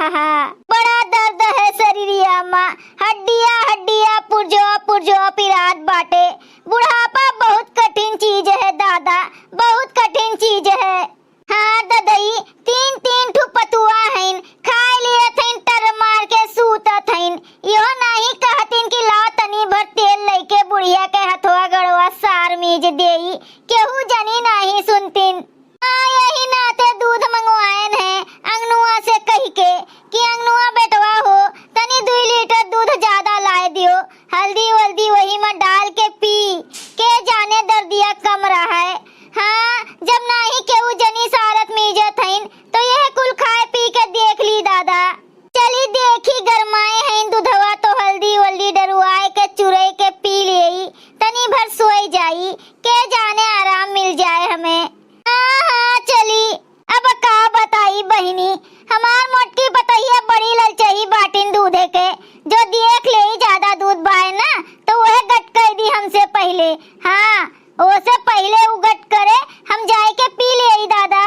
बड़ा दर्द है शरीरिया माँ, हड्डिया हड्डिया पुरजो पुरजो पिरात बाटे। बुढ़ापा बहुत कठिन चीज है दादा, बहुत कठिन चीज है। हाँ ददई, तीन तीन ठू पतुआ हईन, खाए लिए थईन टर मार के सूतत हईन। यो नहीं कहतीन कि लाओ तनी भर तेल लेके बुढ़िया के हथवा गड़वा सार मीज देई, केहू जनी नहीं सुनतीन। यही नाते दूध मंगवाएन है अंगनुआ से कही के कि अंगनुआ बेटवा हो तनी 2 लीटर दूध ज्यादा लाए दियो, हल्दी वल्दी वही में डाल के पी के जाने दर्दिया कम रहा है। हाँ, जब नहीं केहू जनी सारत मीजत हईन तो यह कुल खाए पी के देख ली दादा। चली देखी गरमाए हईन दूधवा तो हल्दी वल्दी डरुआए के चुरई के पी लेई, तनी भर सोई जाई के जाने आराम मिल जाए हमें। हाँ चली, अब का बताई बहिनी, हमार मोटकी बताइए बड़ी ललचही बाटिन दूधे के, जो देख ले ज्यादा दूध बाए ना तो वह गट कर दी हमसे पहले। हाँ, उससे पहले वो गट करे हम जाए के पी ले दादा।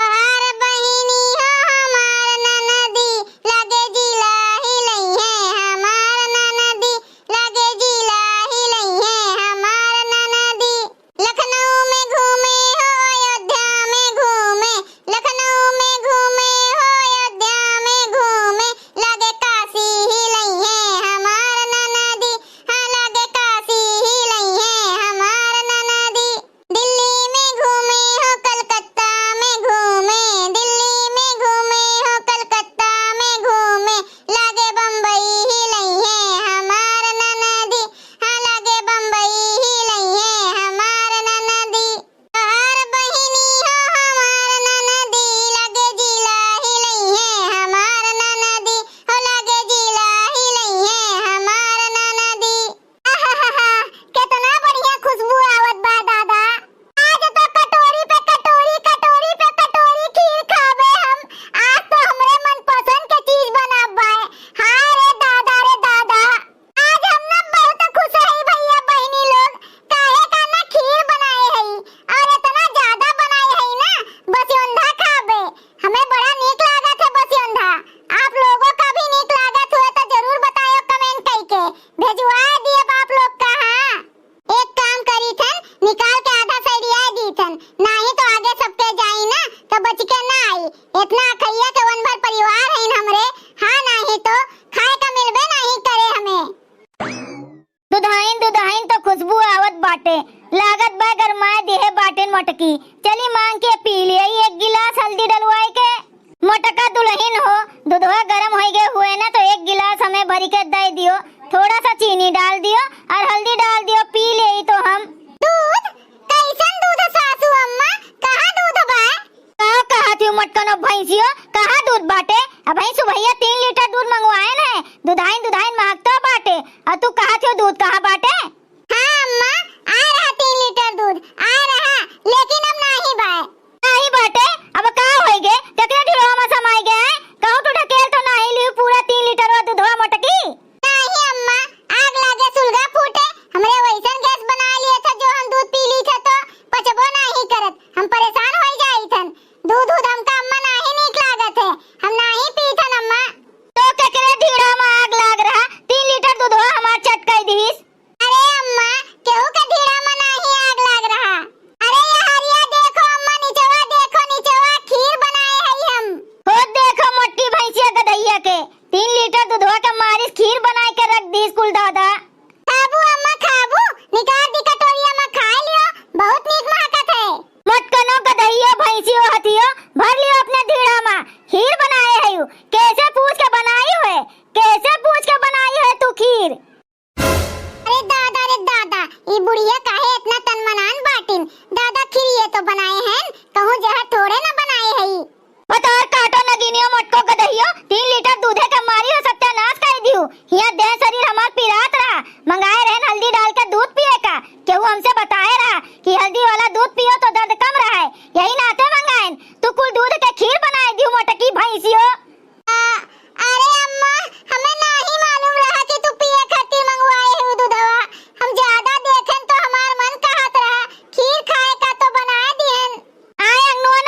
हमार बहिनी हो हमार ननदी लगे जिला ही लई है, हमार ननदी लगे जिला ही लई है, हमार ननदी लखनऊ में घूमे हो अयोध्या में घूमे, लखनऊ में घूमे हो अयोध्या में घूमे, लगे काशी ही लई है हमार ननदी, हाँ लगे काशी ही लई है हमार ननदी। दिल्ली में घूमे हो कलकत्ता में घूमे, दिल्ली में घूमे हो कलकत्ता में घूमे, लगे बम्बई ही लई है हमार ननदी, हाँ लगे बम्बई ही लई है हमार ननदी। हमार बहिनी हो हमार ननदी लगे जिला ही लई है, हमार ननदी हो लगे जिला ही लई है हमार ननदी। आहाहा, कितना बढ़िया खुशबू आवत बा दादा। आज तो कटोरी पे कटोरी कटोरी पे कटोरी खीर खाबे हम। आज तो हमरे मनपसंद के चीज बनाबाए। हाय रे दादा रे दादा, आज हम ना बहुत खुश हई भैया बहिनी लोग, काहे का ना खीर बनाए हई और इतना ज्यादा बनाए हई ना बसियंधा खाबे। हमें बड़ा नीक लागत है बसियंधा। आप लोगों का भी नीक लागत हुए तो जरूर बताओ कमेंट करके, भेजवा दिए आप लोग का। हाँ, एक काम करी थन, निकाल के आधा सरिया दी थन, नहीं तो आगे सबके जाई ना तो बच के ना आई। इतना खैया के वन भर परिवार है हमरे, हाँ नहीं तो खाए का मिलबे नहीं करे हमें। दुधाइन दुधाइन तो खुशबू आवत बाटे, लागत बा गरमाए देहे बाटेन मटकी। चली मांग के पी लिए 1 गिलास हल्दी डलवाए के। मोटका दुल्हन हो, दूधवा गरम हो गए हुए ना तो 1 गिलास हमें भरी के दे दियो, थोड़ा सा चीनी डाल दियो और हल्दी डाल दियो, पी ले तो हम। दूध कैसन दूध सासू अम्मा, कहाँ दूध बा? कहा थी मटकनो भैंसियो, कहाँ दूध बाटे? अब भैंसु भैया 3 लीटर दूध मंगवाए है, दुधाइन दुधाइन मांगता बाटे और तू कहा थी दूध कहाँ बाटे? हाँ अम्मा, आ रहा 3 लीटर दूध आ रहा, लेकिन अब नहीं बाए। नहीं बाटे, अब कहाँ होइगे? तकरे ढिलवा में समाई गए हैं, कहूँ तो ढकेल तो नहीं लियो पूरा 3 लीटर वा दूधवा मटकी। नहीं अम्मा, आग लागे सुलगा फूटे, हमरे वैसन गैस बना लिए था जो हम दूध पी ली था तो पचबो नहीं करत, हम परेशान हो जाई थन। दूध हमका अम्मा नहीं नीक लागत है, हम नहीं पीथन अम्मा। तो ककरे ढीड़ा में आग लाग रहा, 3 लीटर दूधवा हमार चटकाई दीस। अरे अम्मा, केहू के ढीड़ा में नहीं आग लाग रहा। अरे ये हरिया देखो अम्मा, नीचवा खीर बनाए हई हम। हो देखो मोटी भैंसिया गधैया के 3 लीटर दूधवा के मारिस खीर बनाए के रख दीस कुल दादा। खाबू अम्मा खाबू, निकाल दी कटोरिया में खा लियो, बहुत नीक महकत है। मटकनो गधैया भैंसियो हथियो भर लियो अपने ढीड़ा में, खीर बनाए है। कैसे पूछ के बनाई है, कैसे पूछ के बनाई है तू खीर? अरे दादा, ये बुढ़िया काहे इतना तनमनान बाटिन? दादा खीर ये तो बनाए हैं, कहूँ जहर थोड़े ना बनाए है। बतार काटो नगिनियो मटको गधैयो, 3 लीटर दूधे के मारी हो सत्यानाश कर दियो। यहाँ देह शरीर हमार पिरात रहा, मंगाए रहन हल्दी डाल के दूध पिए का, केहू हमसे बताए रहा कि हल्दी वाला दूध पियो तो दर्द कम रहा है, यही नाते मंगाएन तू कुल दूध के खीर बनाए दियो मटकी भैंसियो। अरे अम्मा, हमें नहीं मालूम रहा कि तू पिए खातिर मंगवाए हो दूधवा, हम ज्यादा देखें तो हमार मन कहत रहा खीर खाए का तो बना दिहन। आए अंगनुआ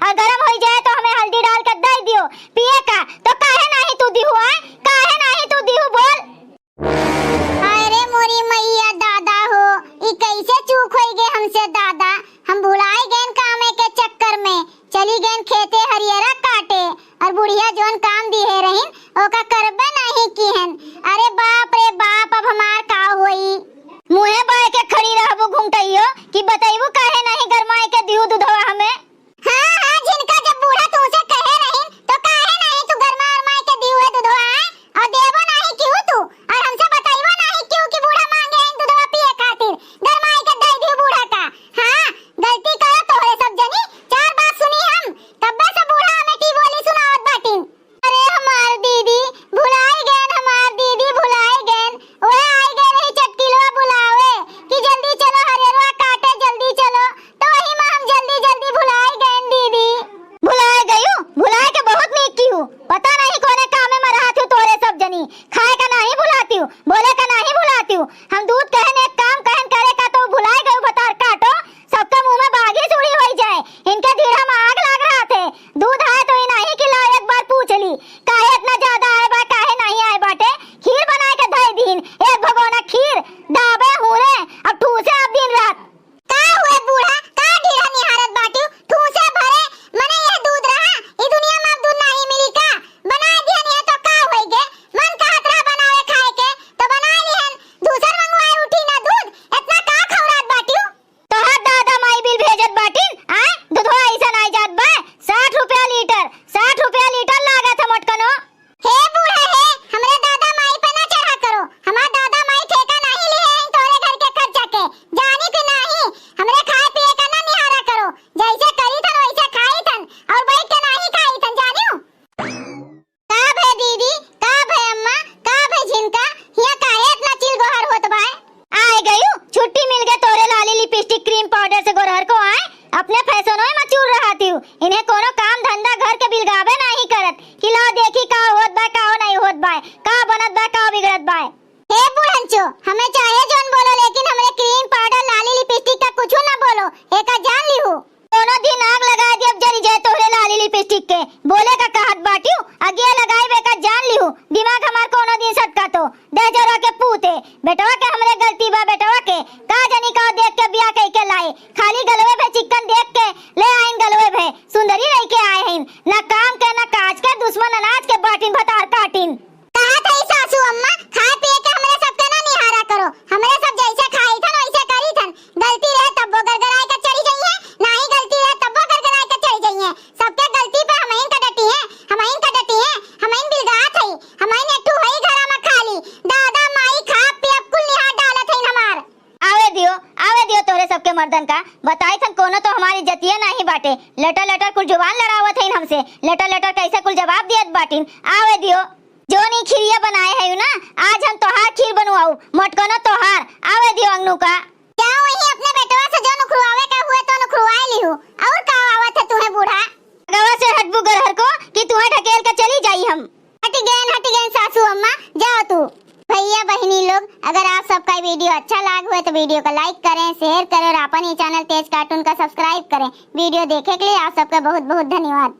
और गरम हो जाए तो हमें हल्दी डाल कर दे दियो पिए का। तो काहे नहीं तू दिहु आए, काहे नहीं तू दिहु बोल। अरे मोरी मैया दादा हो, ई कैसे चूक होई गे हमसे दादा। हम भुलाए गए कामे के चक्कर में चली गए खेते हरियरा काटे और बुढ़िया जोन काम दिए रहीन ओका करबे नहीं कीहन। अरे बाप रे बाप, अब हमार का होई। मुहे बाय के खड़ी रहबो घुंघटइयो कि बतइबो काहे नहीं गरमाए के दिहु दूधवा हमें। हाँ हाँ, जिनका जब बूढ़ा तुमसे कहे रहीन तो काहे नहीं तू गरमा अरमाए के दिहु है दूधवा और देबो नहीं क्यों तू, और हमसे बताइबो नहीं क्यों कि बूढ़ा मांगे हैं दूधवा पिए खातिर गरमाए के दे दिहु बूढ़ा का। हाँ, गलती करो तोहरे सब जनी, चार बात सुनी हम तब्बे से बूढ़ा हमें की बोली सुनावत बाटिन। अरे हमार दीदी भुलाए गए, हमार दीदी भुलाए गए, ओए आई गए रही चटकिलवा बुलावे कि जल्दी चलो हरियरवा काटे जल्दी चलो, तो वही में हम जल्दी जल्दी भुलाए गए दीदी। भुलाए गयू, भुलाए के बहुत नीक की हूँ, पता नहीं कोने कामे में रहा थी तोरे सब जनी। खाए का नहीं भुलाती हूँ, बोले का नहीं भुलाती हूँ। हम दूध कहने एक काम कहन करे का तो भुलाए गयू बतार काटो, सबके मुंह में बागी सुड़ी हो जाए। इनके धीरा में आग लग रहा थे। दूध आए तो ही नहीं खिलाओ, एक बार पूछ ली काहे इतना ज्यादा आए बा काहे नहीं आए बाटे। खीर बनाए के धई दीन, एक भगोना खीर दाबे हुरे अब ठूसे अब दिन रात। का हुए बूढ़ा, का ढीरा निहारत बाटियो, ठूसे भरे मने यह दूध रहा ई दुनिया में अब दूध नहीं मिली का। बना दिया नहीं तो का होई गे, मन कहत रहा बनावे खाए के तो बना लिहन, दूसर मंगवाए उठी ना दूध, इतना का खौरात बाटियो। तोहर दादा माई बिल भेजत बाटिन आए दूधवा ऐसा नहीं जात बा। 60 रुपया लीटर, 60 रुपया लीटर लागत है मटकनो। हे बूढ़ा हे, हमरे दादा माई पे ना चढ़ा करो, हमार दादा माई ठेका नहीं लिए हैं तोरे घर के खर्चा के, जानी कि नहीं। हमरे खाए पिए का ना निहारा करो, जैसे करी थन वैसे खाई थन और बैठ के नहीं खाई थन, जानियो। का भे दीदी, का भे अम्मा, का भे झिनका, हिया काहे इतना चिलगोहर होत बा। आए गयू, छुट्टी मिल गए तोरे लाली लिपस्टिक क्रीम पाउडर से गोरहर को आए अपने फैशनों में चूर रहा थी। इन्हें कोनो काम धंधा घर के बिलगावे नहीं करत कि लो देखी का होत बा का नहीं होत बा, का बनत बा का बिगड़त बा। हे बुढ़ंचो, हमें चाहे जोन बोलो लेकिन हमरे क्रीम पाउडर लाली लिपस्टिक का कुछ ना बोलो, एका जान लिहु। दोनों दिन आग लगा दी अब जली जाए तोरे लाली लिपस्टिक के, बोले का कहत बाटियो अगिया लगाई बेका जान लिहु। दिमाग हमार कोनो दिन सटका तो दे जरा के पूते बेटवा के हमरे गलती बा बेटवा के का जनी का देख के बिया कह के लाए, खाली गलवे भे चिकन देख के ले आइन गलवे भे सुंदरी रह के आए हैं, ना काम के ना काज के दुश्मन अनाज के बाटिन भतार काटिन। कहा था सासू अम्मा खाए पिए के हमरे सबके ना निहारा करो, हमरे सब जैसे खाई थन वैसे करी थन, गलती रहे तब वो गड़गड़ाए के चली जाइए, नहीं गलती रहे तब वो गड़गड़ाए के चली जाइए। सबके गलती पे हमइन का डटी है, हमइन का डटी है, हमइन बिलगात है, हमइन एकटू है घरा में खाली दादा माई खा पी अब कुल निहार डालत है हमार। आवे दियो तोरे सबके मर्दन का बताई थन कोनो तो हमारी जतिये नहीं बाटे। लटर लटर कुल जुबान लड़ावत है हमसे, लटर लटर कैसे कुल जवाब दियत बाटिन। आवे दियो जोनी खीरिया बनाए है ना, आज हम तोहार खीर बनवाऊ मटकनो तोहार। आवे दियो अंगनू का क्या वही अपने बेटवा से जो नुखरुआवे का हुए तो नुखरुआए लिहु, और का आवत है तुम्हें बूढ़ा। गवा से हटबू गरहर को कि तुम्हें ढकेल के चली जाई हम। हट गए सासू अम्मा, जाओ तू। भैया बहनी लोग, अगर आप सबका वीडियो अच्छा लगा हुआ तो वीडियो को लाइक करें, शेयर करें और अपन ही चैनल तेज कार्टून का सब्सक्राइब करें। वीडियो देखे के लिए आप सबका बहुत बहुत धन्यवाद।